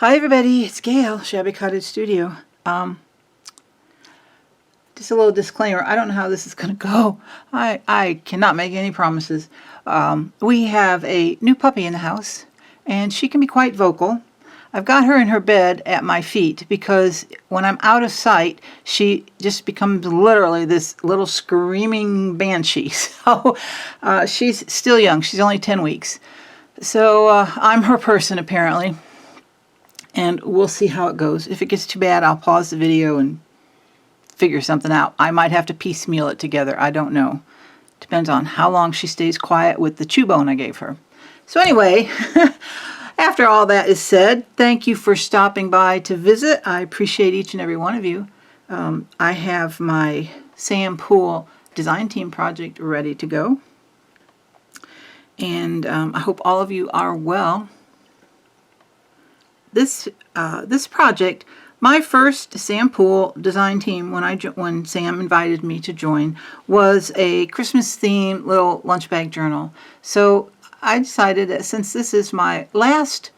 Hi everybody, it's Gail, ShabbyCottageStudio. Just a little disclaimer, I don't know how this is going to go. I cannot make any promises. We have a new puppy in the house, and she can be quite vocal. I've got her in her bed at my feet because when I'm out of sight, she just becomes literally this little screaming banshee. So she's still young. She's only 10 weeks. So I'm her person apparently. And we'll see how it goes. If it gets too bad, I'll pause the video and figure something out. I might have to piecemeal it together. I don't know. Depends on how long she stays quiet with the chew bone I gave her. So anyway, after all that is said, thank you for stopping by to visit. I appreciate each and every one of you. I have my Sam Poole design team project ready to go. And I hope all of you are well. This project, my first Sam Poole design team when Sam invited me to join, was a Christmas themed little lunch bag journal. So I decided that since this is my last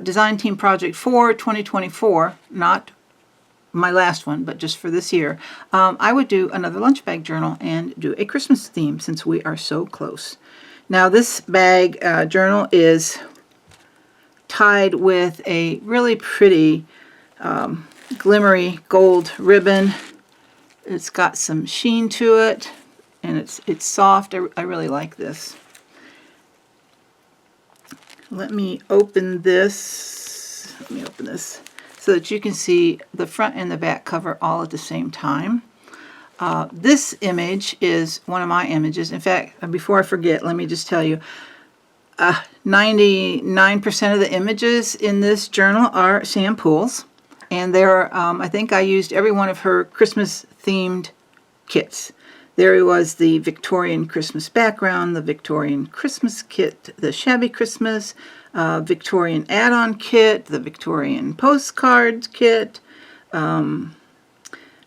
design team project for 2024, not my last one, but just for this year, I would do another lunch bag journal and do a Christmas theme since we are so close. Now this bag journal is tied with a really pretty glimmery gold ribbon. It's got some sheen to it, and it's soft. I really like this. Let me open this so that you can see the front and the back cover all at the same time. This image is one of my images. In fact, before I forget, let me just tell you, 99% of the images in this journal are Sam Poole's, and I think I used every one of her Christmas themed kits. There was the Victorian Christmas background, the Victorian Christmas kit, the Shabby Christmas, Victorian Add On Kit, the Victorian Postcards kit,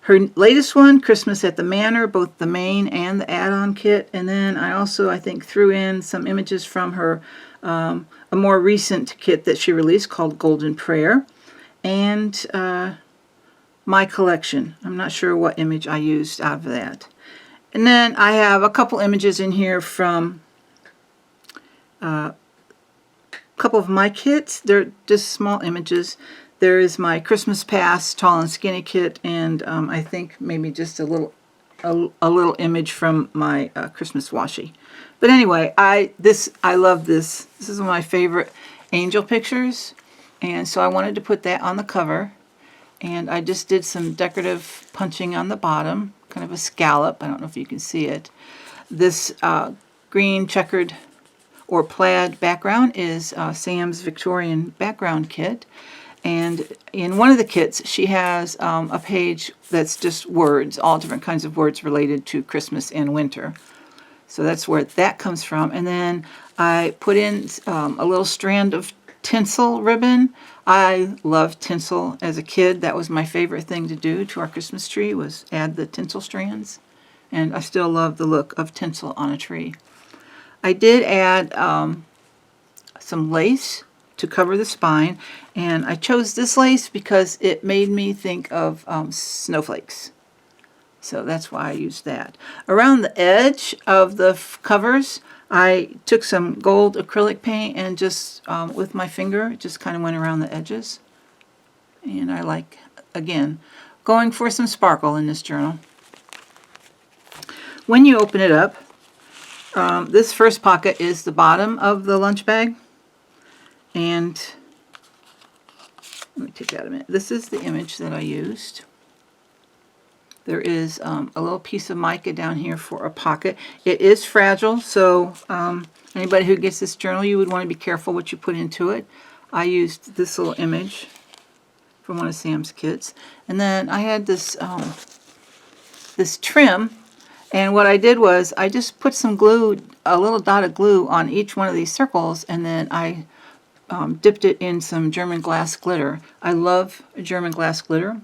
her latest one, Christmas at the Manor, both the main and the add-on kit. And then I also, I think, threw in some images from her, a more recent kit that she released called Golden Prayer. And my collection. I'm not sure what image I used out of that. And then I have a couple images in here from a couple of my kits. They're just small images. There is my Christmas Past Tall and Skinny kit, and I think maybe just a little image from my Christmas washi. But anyway, I love this. This is one of my favorite angel pictures, and so I wanted to put that on the cover. And I just did some decorative punching on the bottom, kind of a scallop. I don't know if you can see it. This green checkered or plaid background is Sam's Victorian background kit. And in one of the kits, she has a page that's just words, all different kinds of words related to Christmas and winter. So that's where that comes from. And then I put in a little strand of tinsel ribbon. I loved tinsel as a kid. That was my favorite thing to do to our Christmas tree, was add the tinsel strands. And I still love the look of tinsel on a tree. I did add some lace to cover the spine, and I chose this lace because it made me think of snowflakes. So that's why I used that. Around the edge of the covers, I took some gold acrylic paint and just with my finger just kind of went around the edges. And I like, again, going for some sparkle in this journal. When you open it up, this first pocket is the bottom of the lunch bag. And let me take that a minute. This is the image that I used. There is a little piece of mica down here for a pocket. It is fragile, so anybody who gets this journal, you would want to be careful what you put into it. I used this little image from one of Sam's kits. And then I had this, this trim. And what I did was I just put some glue, a little dot of glue on each one of these circles, and then I dipped it in some German glass glitter. I love German glass glitter.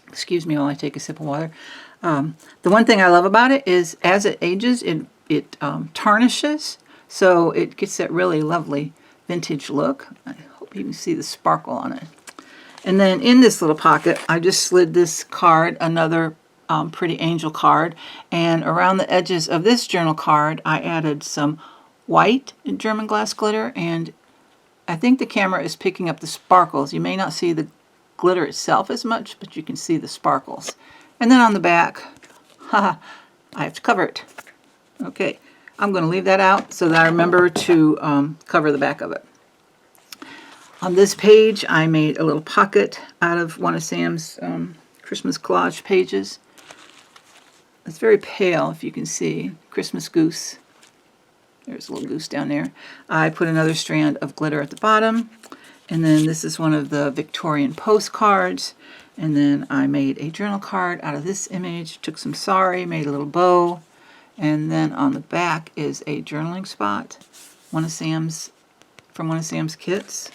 Excuse me while I take a sip of water. The one thing I love about it is as it ages, it tarnishes, so it gets that really lovely vintage look. Hope you can see the sparkle on it. And then in this little pocket, I just slid this card, another pretty angel card, and around the edges of this journal card, I added some white German glass glitter, and I think the camera is picking up the sparkles. You may not see the glitter itself as much, but you can see the sparkles. And then on the back, I have to cover it. Okay, I'm going to leave that out so that I remember to cover the back of it. On this page, I made a little pocket out of one of Sam's Christmas collage pages. It's very pale, if you can see. Christmas goose. There's a little goose down there. I put another strand of glitter at the bottom. And then this is one of the Victorian postcards. And then I made a journal card out of this image. Took some sari, made a little bow. And then on the back is a journaling spot. From one of Sam's kits.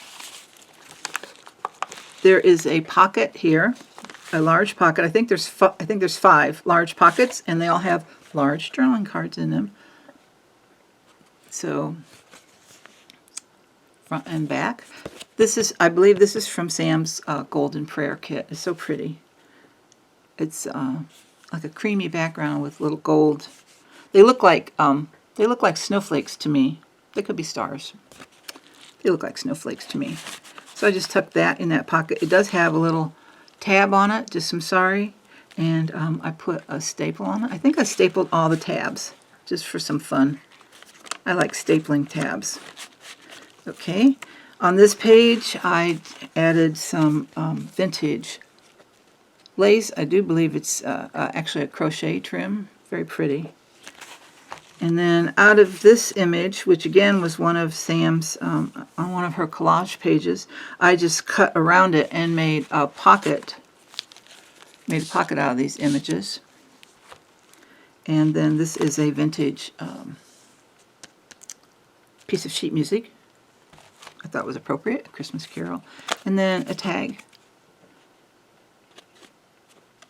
There is a pocket here, a large pocket. I think there's 5 large pockets, and they all have large journaling cards in them. So front and back. I believe this is from Sam's Golden Prayer kit. It's so pretty. It's like a creamy background with little gold. They look like snowflakes to me. They could be stars. They look like snowflakes to me. So I just tucked that in that pocket. It does have a little tab on it, just some sari, and I put a staple on it. I think I stapled all the tabs just for some fun. I like stapling tabs. Okay, on this page I added some vintage lace. I do believe it's actually a crochet trim. Very pretty. And then out of this image, which again was one of Sam's, on one of her collage pages, I just cut around it and made a pocket. Made a pocket out of these images. And then this is a vintage piece of sheet music. I thought was appropriate, a Christmas carol. And then a tag.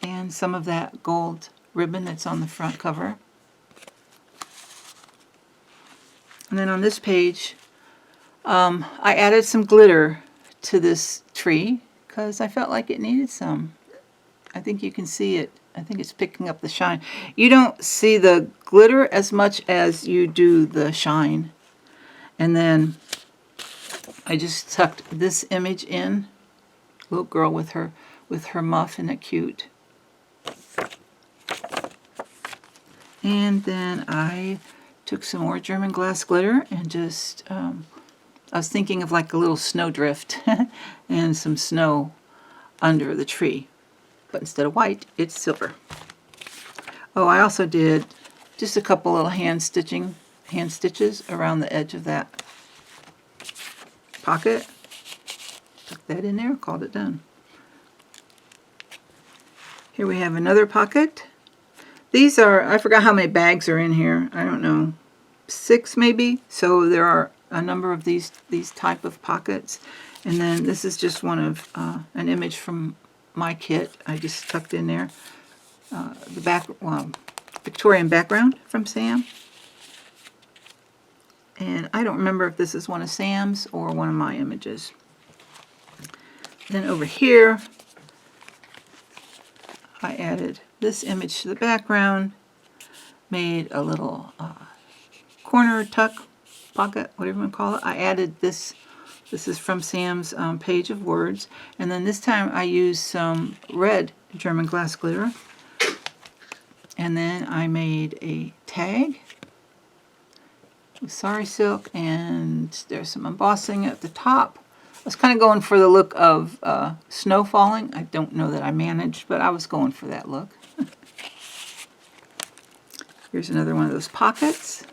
And some of that gold ribbon that's on the front cover. And then on this page, I added some glitter to this tree because I felt like it needed some. I think you can see it. I think it's picking up the shine. You don't see the glitter as much as you do the shine. And then I just tucked this image in. Little girl with her muff, isn't it cute? And then I took some more German glass glitter and just, I was thinking of like a little snowdrift and some snow under the tree. But instead of white, it's silver. Oh, I also did just a couple little hand stitches around the edge of that pocket. Tuck that in there, called it done. Here we have another pocket. These are, I forgot how many bags are in here. I don't know, 6 maybe. So there are a number of these type of pockets. And then this is just one of an image from my kit. I just tucked in there the Victorian background from Sam. And I don't remember if this is one of Sam's or one of my images. Then over here, I added this image to the background, made a little corner tuck pocket, whatever you want to call it. I added this. This is from Sam's page of words. And then this time I used some red German glass glitter. And then I made a tag with sari silk, and there's some embossing at the top. I was kind of going for the look of snow falling. I don't know that I managed, but I was going for that look. Here's another one of those pockets.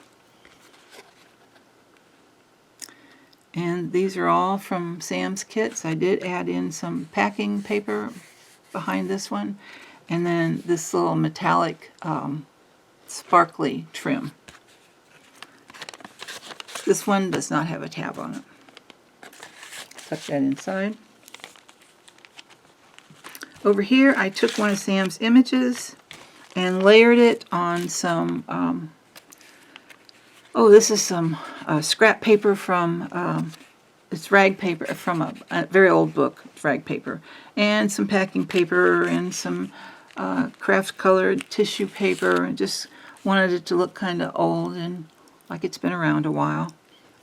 And these are all from Sam's kits. I did add in some packing paper behind this one. And then this little metallic sparkly trim. This one does not have a tab on it. Tuck that inside. Over here I took one of Sam's images and layered it on some, this is some scrap paper from it's rag paper from a very old book. It's rag paper. And some packing paper and some craft colored tissue paper. And just wanted it to look kind of old and like it's been around a while.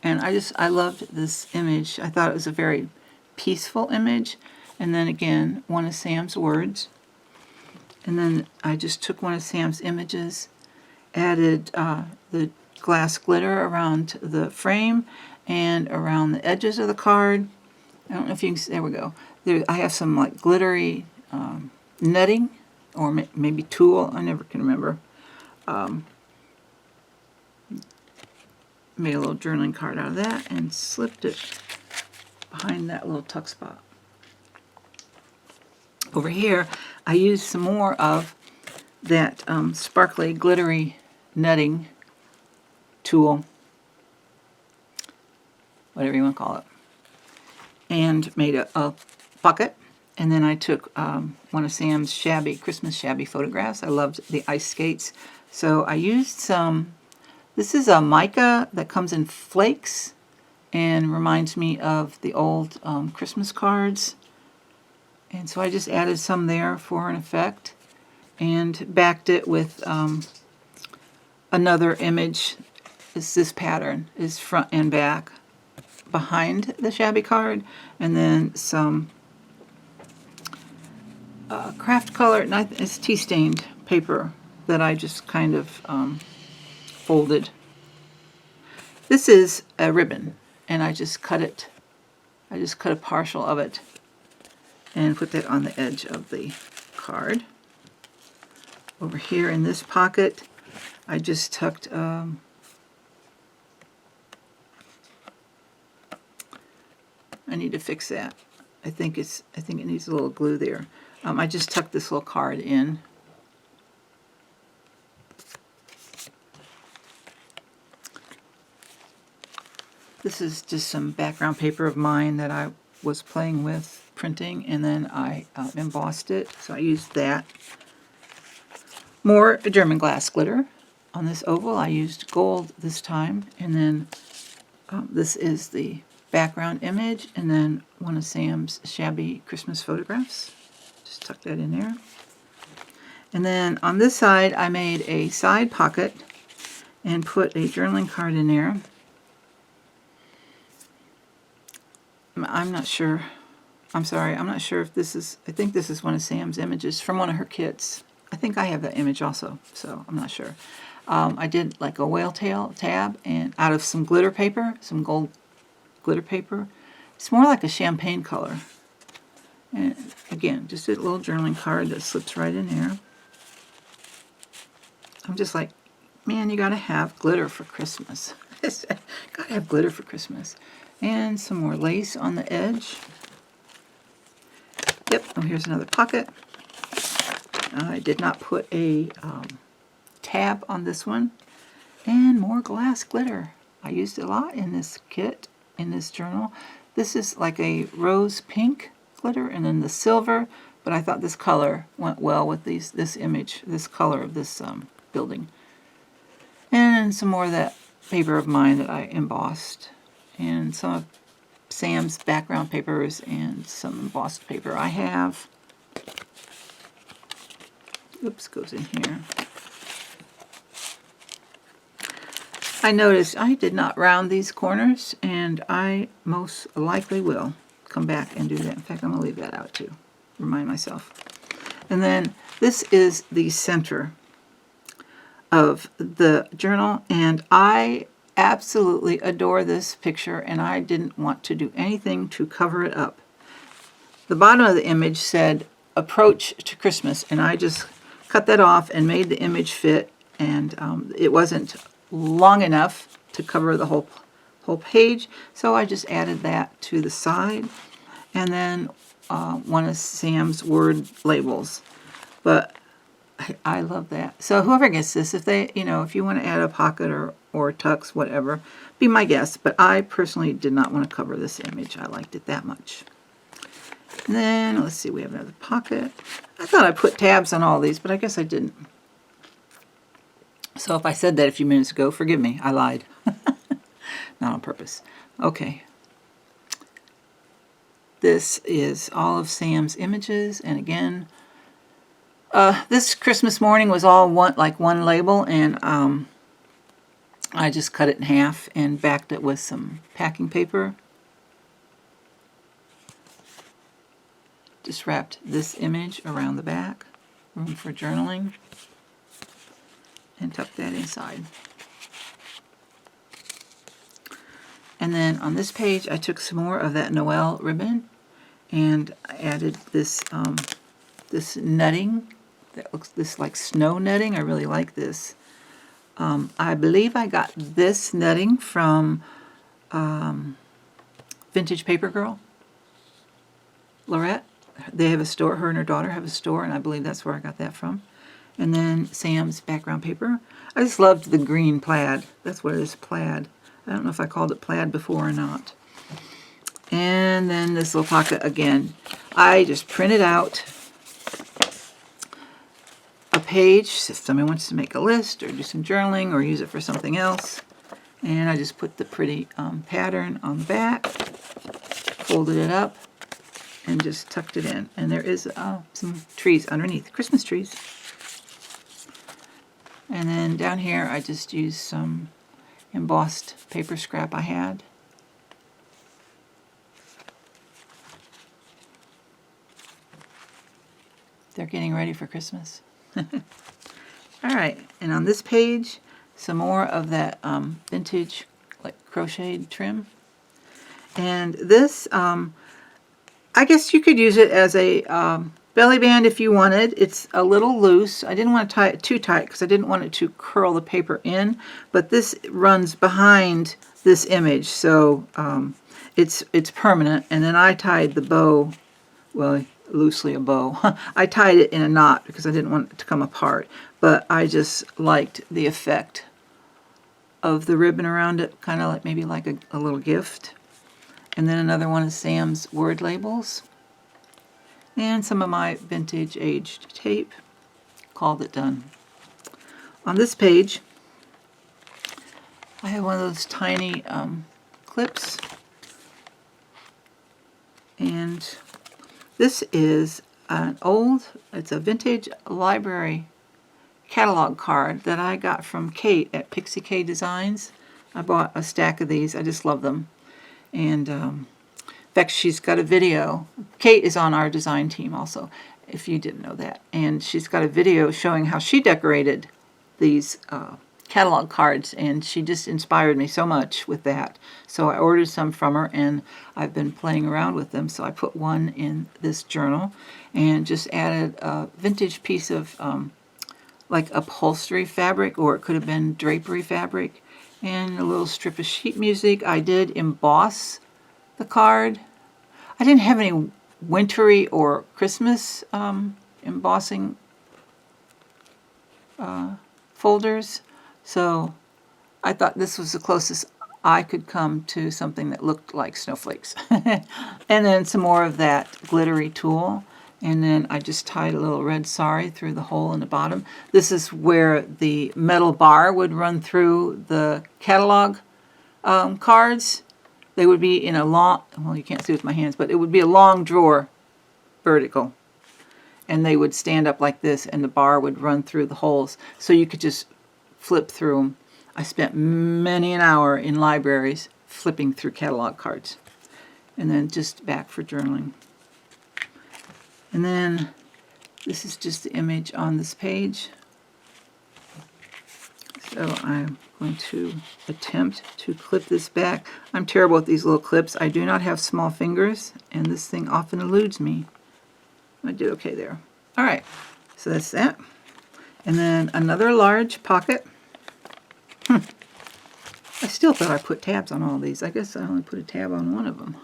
And I loved this image. I thought it was a very peaceful image. And then again, one of Sam's words. And then I just took one of Sam's images, added the glass glitter around the frame and around the edges of the card. I don't know if you can see, there we go. I have some like glittery netting, or maybe tulle, I never can remember. Made a little journaling card out of that and slipped it behind that little tuck spot. Over here, I used some more of that sparkly, glittery netting tulle, whatever you want to call it, and made a pocket. And then I took one of Sam's Shabby Christmas Shabby photographs. I loved the ice skates, so I used some. This is a mica that comes in flakes and reminds me of the old Christmas cards. And so I just added some there for an effect and backed it with another image. This pattern is front and back behind the shabby card, and then some craft color, it's tea stained paper that I just kind of folded. This is a ribbon, and I just cut it. I just cut a partial of it and put that on the edge of the card. Over here in this pocket, I just tucked I need to fix that. I think it needs a little glue there. I just tucked this little card in. This is just some background paper of mine that I was playing with printing, and then I embossed it, so I used that. More German glass glitter. On this oval I used gold this time, and then this is the background image, and then one of Sam's Shabby Christmas photographs. Just tuck that in there. And then on this side I made a side pocket and put a journaling card in there. I'm not sure. I'm sorry, I'm not sure if this is, I think this is one of Sam's images from one of her kits. I think I have that image also, so I'm not sure. I did like a whale tail tab and out of some glitter paper, some gold glitter paper. It's more like a champagne color. And again, just a little journaling card that slips right in there. I'm just like, man, you gotta have glitter for Christmas. Gotta have glitter for Christmas. And some more lace on the edge. Yep, oh, here's another pocket. I did not put a tab on this one. And more glass glitter. I used it a lot in this kit, in this journal. This is like a rose pink glitter, and then the silver, but I thought this color went well with this image, this color of this building. And some more of that paper of mine that I embossed. And some of Sam's background papers and some embossed paper I have. Oops, goes in here. I noticed I did not round these corners, and I most likely will come back and do that. In fact, I'm going to leave that out too. Remind myself. And then this is the center of the journal, and I absolutely adore this picture, and I didn't want to do anything to cover it up. The bottom of the image said approach to Christmas, and I just cut that off and made the image fit, and it wasn't long enough to cover the whole page, so I just added that to the side, and then one of Sam's word labels. But I love that. So whoever gets this, if they, if you want to add a pocket or tucks, whatever, be my guest. But I personally did not want to cover this image. I liked it that much. And then, let's see, we have another pocket. I thought I put tabs on all these, but I guess I didn't. So if I said that a few minutes ago, forgive me. I lied. Not on purpose. Okay. This is all of Sam's images, and again, this Christmas morning was all one label, and I just cut it in half and backed it with some packing paper. Just wrapped this image around the back, room for journaling, and tucked that inside. And then on this page, I took some more of that Noel ribbon, and I added this this netting that looks this like snow netting. I really like this. I believe I got this netting from Vintage Paper Girl, Lorette. They have a store. Her and her daughter have a store, and I believe that's where I got that from. And then Sam's background paper. I just loved the green plaid. That's what it is, plaid. I don't know if I called it plaid before or not. And then this little pocket again. I just printed out a page if somebody wants to make a list or do some journaling or use it for something else. And I just put the pretty pattern on the back, folded it up, and just tucked it in. And there is some trees underneath, Christmas trees. And then down here I just used some embossed paper scrap I had. They're getting ready for Christmas. Alright, and on this page, some more of that vintage like crocheted trim. And this, I guess you could use it as a belly band if you wanted. It's a little loose. I didn't want to tie it too tight because I didn't want it to curl the paper in, but this runs behind this image, so it's permanent. And then I tied the bow, well, loosely a bow. I tied it in a knot because I didn't want it to come apart, but I just liked the effect of the ribbon around it, kind of like maybe like a little gift. And then another one is Sam's word labels. And some of my vintage aged tape. Called it done. On this page, I have one of those tiny clips. And this is it's a vintage library catalog card that I got from Kate at Pixie K Designs. I bought a stack of these. I just love them. And in fact, she's got a video. Kate is on our design team also, if you didn't know that. And she's got a video showing how she decorated these catalog cards, and she just inspired me so much with that. So I ordered some from her, and I've been playing around with them. So I put one in this journal and just added a vintage piece of like upholstery fabric, or it could have been drapery fabric, and a little strip of sheet music. I did emboss the card. I didn't have any wintry or Christmas embossing folders, so I thought this was the closest I could come to something that looked like snowflakes. And then some more of that glittery tulle, and then I just tied a little red sari through the hole in the bottom. This is where the metal bar would run through the catalog cards. They would be in a long, well, you can't see with my hands, but it would be a long drawer, vertical. And they would stand up like this, and the bar would run through the holes, so you could just flip through them. I spent many an hour in libraries flipping through catalog cards. And then just back for journaling. And then this is just the image on this page. So I'm going to attempt to clip this back. I'm terrible with these little clips. I do not have small fingers, and this thing often eludes me. I did okay there. All right, so that's that. And then another large pocket. I still thought I put tabs on all these. I guess I only put a tab on one of them.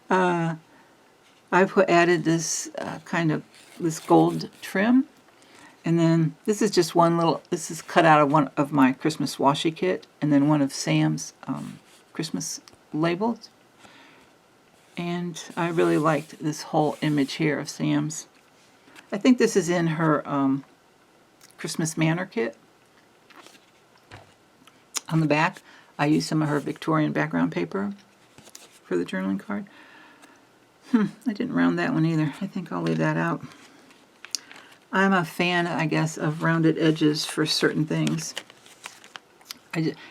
I added this this gold trim. And then this is just one little, this is cut out of one of my Christmas washi kit, and then one of Sam's Christmas labels. And I really liked this whole image here of Sam's. I think this is in her Christmas Manor kit. On the back, I used some of her Victorian background paper for the journaling card. I didn't round that one either. I think I'll leave that out. I'm a fan, I guess, of rounded edges for certain things.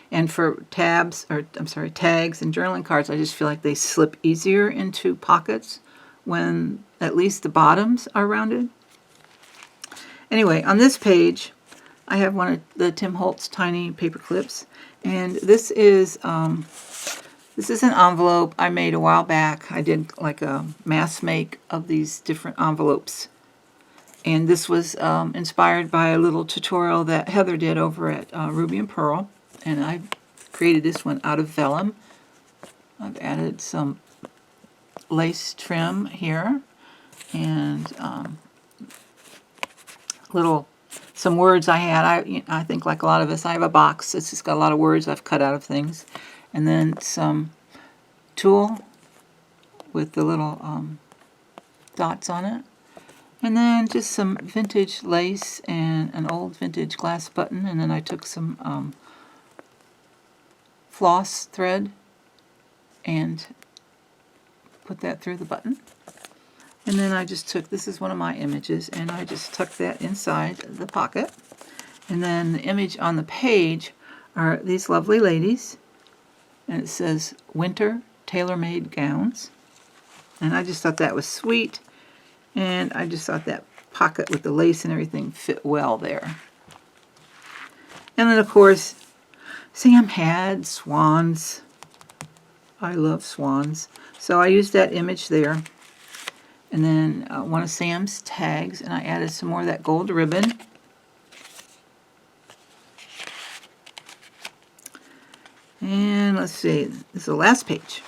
And for tags and journaling cards, I just feel like they slip easier into pockets when at least the bottoms are rounded. Anyway, on this page, I have one of the Tim Holtz tiny paper clips, and this is an envelope I made a while back. I did like a mass make of these different envelopes. And this was inspired by a little tutorial that Heather did over at Ruby and Pearl. And I created this one out of vellum. I've added some lace trim here. And some words I had. I think like a lot of us, I have a box. It's just got a lot of words I've cut out of things. And then some tulle with the little dots on it. And then just some vintage lace and an old vintage glass button. And then I took some floss thread and put that through the button. And then I just took, this is one of my images, and I just tucked that inside the pocket. And then the image on the page are these lovely ladies. And it says Winter Tailor-Made Gowns. And I just thought that was sweet. And I just thought that pocket with the lace and everything fit well there. And then, of course, Sam had swans. I love swans. So I used that image there. And then one of Sam's tags, and I added some more of that gold ribbon. And let's see, this is the last page.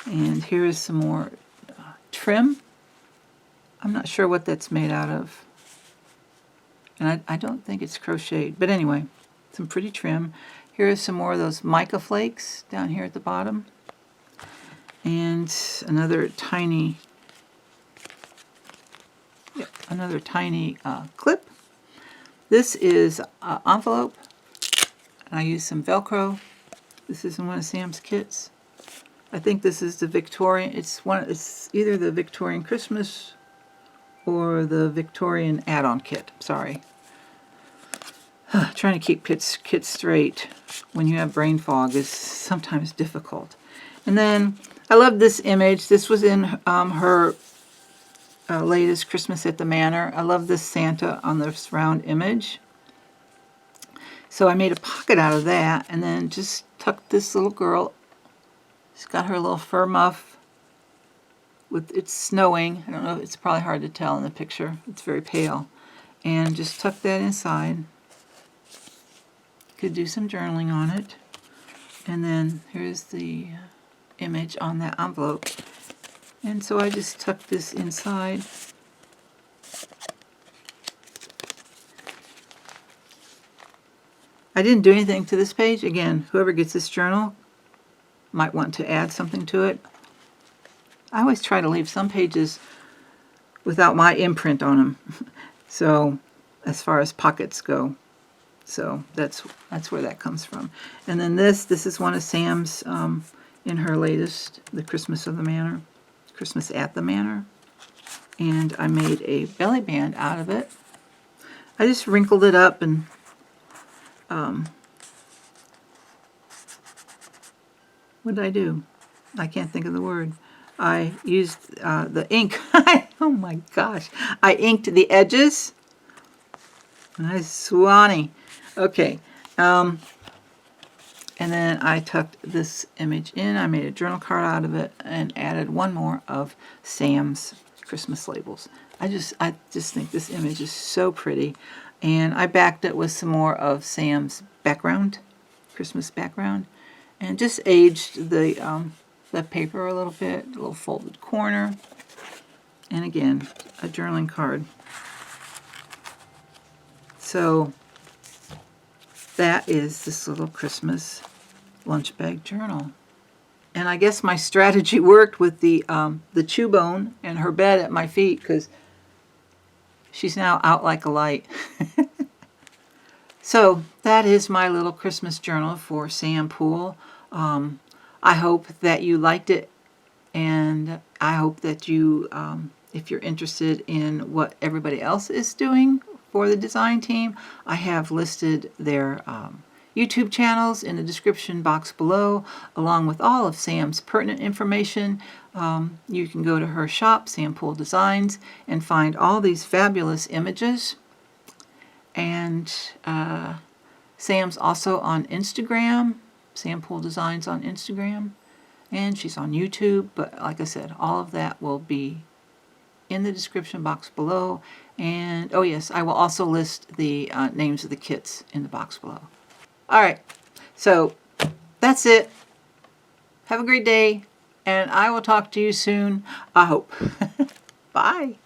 And here is some more trim. I'm not sure what that's made out of. And I don't think it's crocheted. But anyway, some pretty trim. Here is some more of those mica flakes down here at the bottom. And another tiny clip. This is an envelope. And I used some Velcro. This is in one of Sam's kits. I think this is the Victorian. It's either the Victorian Christmas or the Victorian Add On Kit. Sorry. Trying to keep kits straight when you have brain fog is sometimes difficult. And then I love this image. This was in her latest Christmas at the Manor. I love this Santa on this round image. So I made a pocket out of that and then just tucked this little girl. She's got her little fur muff. It's snowing. I don't know, it's probably hard to tell in the picture. It's very pale. And just tuck that inside. Could do some journaling on it. And then here's the image on that envelope. And so I just tucked this inside. I didn't do anything to this page. Again, whoever gets this journal might want to add something to it. I always try to leave some pages without my imprint on them. So as far as pockets go. So that's where that comes from. And then this is one of Sam's in her latest, the Christmas at the Manor. And I made a belly band out of it. I just wrinkled it up and what did I do? I can't think of the word. I used the ink. Oh my gosh. I inked the edges. Nice swanny. Okay. And then I tucked this image in. I made a journal card out of it and added one more of Sam's Christmas labels. I just think this image is so pretty. And I backed it with some more of Sam's background, Christmas background, and just aged the paper a little bit, a little folded corner, and again, a journaling card. So that is this little Christmas lunch bag journal. And I guess my strategy worked with the chew bone and her bed at my feet, because she's now out like a light. So that is my little Christmas journal for Sam Poole. I hope that you liked it And I hope that you, if you're interested in what everybody else is doing for the design team, I have listed their YouTube channels in the description box below, along with all of Sam's pertinent information. You can go to her shop, Sam Poole Designs, and find all these fabulous images. And Sam's also on Instagram, Sam Poole Designs on Instagram, and she's on YouTube. But like I said, all of that will be in the description box below. And oh yes, I will also list the names of the kits in the box below. Alright, so that's it. Have a great day, and I will talk to you soon, I hope. Bye.